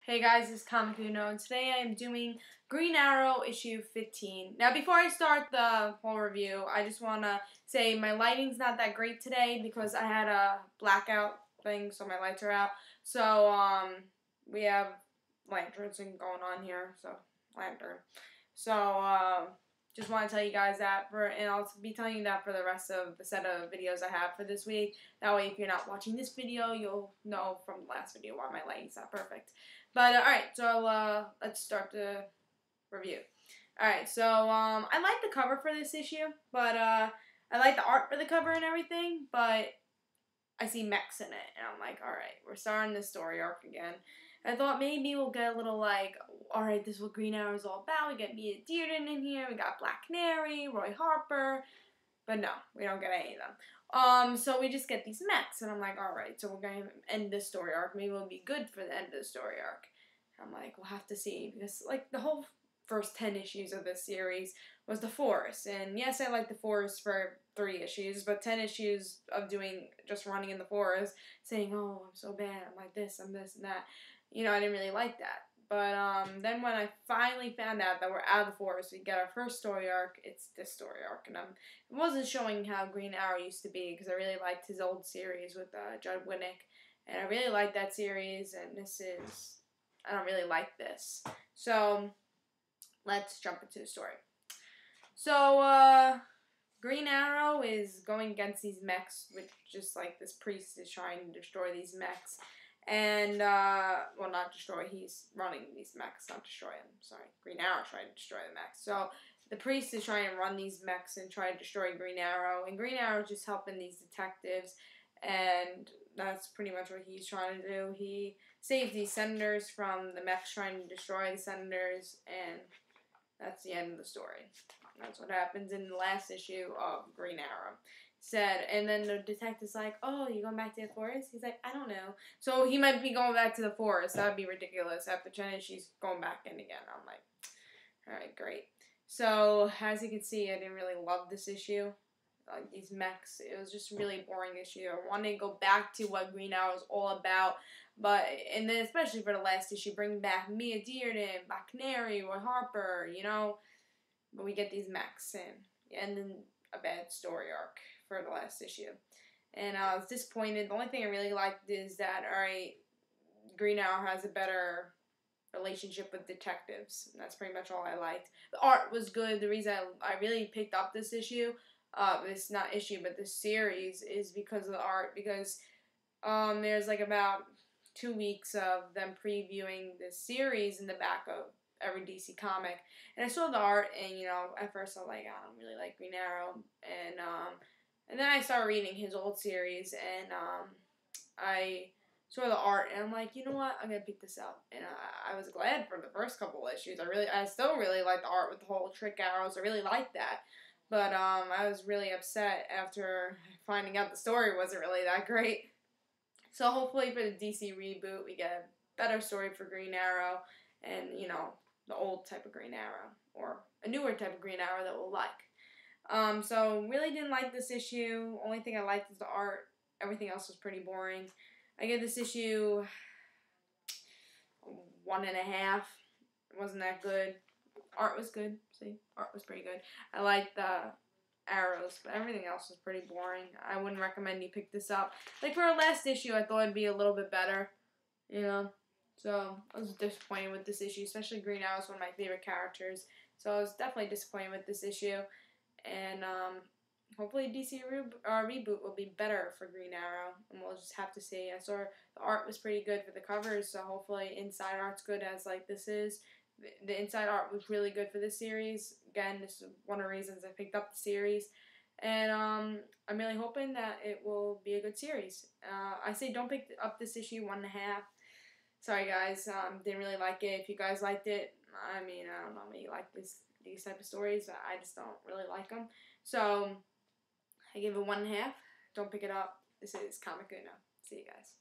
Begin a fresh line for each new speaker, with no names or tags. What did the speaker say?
Hey guys, it's Comic Uno, and today I am doing Green Arrow issue 15. Now, before I start the whole review, I just want to say my lighting's not that great today because I had a blackout thing, so my lights are out. So, we have lanterns going on here, so, lantern. So, just want to tell you guys that, and I'll be telling you that for the rest of the set of videos I have for this week. That way, if you're not watching this video, you'll know from the last video why my lighting's not perfect. But, alright, so let's start the review. Alright, so I like the cover for this issue, but I like the art for the cover and everything, but I see mechs in it, and I'm like, alright, we're starting this story arc again. I thought maybe we'll get a little like, alright, this is what Green Arrow is all about. We get Mia Dearden in here, we got Black Canary, Roy Harper, but no, we don't get any of them. So we just get these mechs, and I'm like, alright, so we're going to end this story arc. Maybe it'll be good for the end of the story arc. I'm like, we'll have to see, because, like, the whole first 10 issues of this series was the forest, and yes, I like the forest for 3 issues, but 10 issues of doing, just running in the forest, saying, oh, I'm so bad, I'm like this, I'm this, and that, you know, I didn't really like that. But then when I finally found out that we're out of the forest, we get our first story arc, it's this story arc, and it wasn't showing how Green Arrow used to be, because I really liked his old series with Judd Winnick, and I really liked that series, and this is, I don't really like this. So, let's jump into the story. So, Green Arrow is going against these mechs, which just like this priest is trying to destroy these mechs. And, well, not destroy, he's running these mechs, not destroy them. Sorry, Green Arrow trying to destroy the mechs. So, the priest is trying to run these mechs and try to destroy Green Arrow. And Green Arrow is just helping these detectives. And that's pretty much what he's trying to do. He saves these senators from the mechs trying to destroy the senators. And that's the end of the story. That's what happens in the last issue of Green Arrow. And then the detective's like, oh, you going back to the forest? He's like, I don't know. So he might be going back to the forest. That would be ridiculous. After 10 issues, going back in again. I'm like, alright, great. So, as you can see, I didn't really love this issue. Like, these mechs, it was just a really boring issue. I wanted to go back to what Green Arrow was all about. And then especially for the last issue, bring back Mia Dearden, Black Canary, Roy Harper, you know. But we get these mechs, and then a bad story arc for the last issue. And I was disappointed. The only thing I really liked is that, alright, Green Arrow has a better relationship with detectives. And that's pretty much all I liked. The art was good. The reason I really picked up this issue, this series, is because of the art. Because there's like about 2 weeks of them previewing this series in the back of every DC comic, and I saw the art, and you know, at first I was like, I don't really like Green Arrow, and then I started reading his old series, and I saw the art, and I'm like, you know what, I'm gonna pick this up, and I was glad for the first couple of issues. I still really like the art with the whole trick arrows. I really like that, but I was really upset after finding out the story wasn't really that great. So hopefully for the DC reboot, we get a better story for Green Arrow, and you know, the old type of Green Arrow, or a newer type of Green Arrow that we'll like. So really didn't like this issue. Only thing I liked is the art. Everything else was pretty boring. I give this issue 1.5. It wasn't that good. Art was good. See, art was pretty good. I liked the arrows, but everything else was pretty boring. I wouldn't recommend you pick this up. Like for our last issue, I thought it'd be a little bit better, you know. So, I was disappointed with this issue, especially Green Arrow is one of my favorite characters. So, I was definitely disappointed with this issue. And, hopefully DC reboot will be better for Green Arrow. And we'll just have to see. I saw the art was pretty good for the covers, so hopefully inside art's good as, like, this is. The inside art was really good for this series. Again, this is one of the reasons I picked up the series. And, I'm really hoping that it will be a good series. I say don't pick up this issue 1.5. Sorry guys, didn't really like it. If you guys liked it, I mean, I don't know, maybe you like these type of stories. I just don't really like them. So, I give it 1.5. Don't pick it up. This is Comic Uno. See you guys.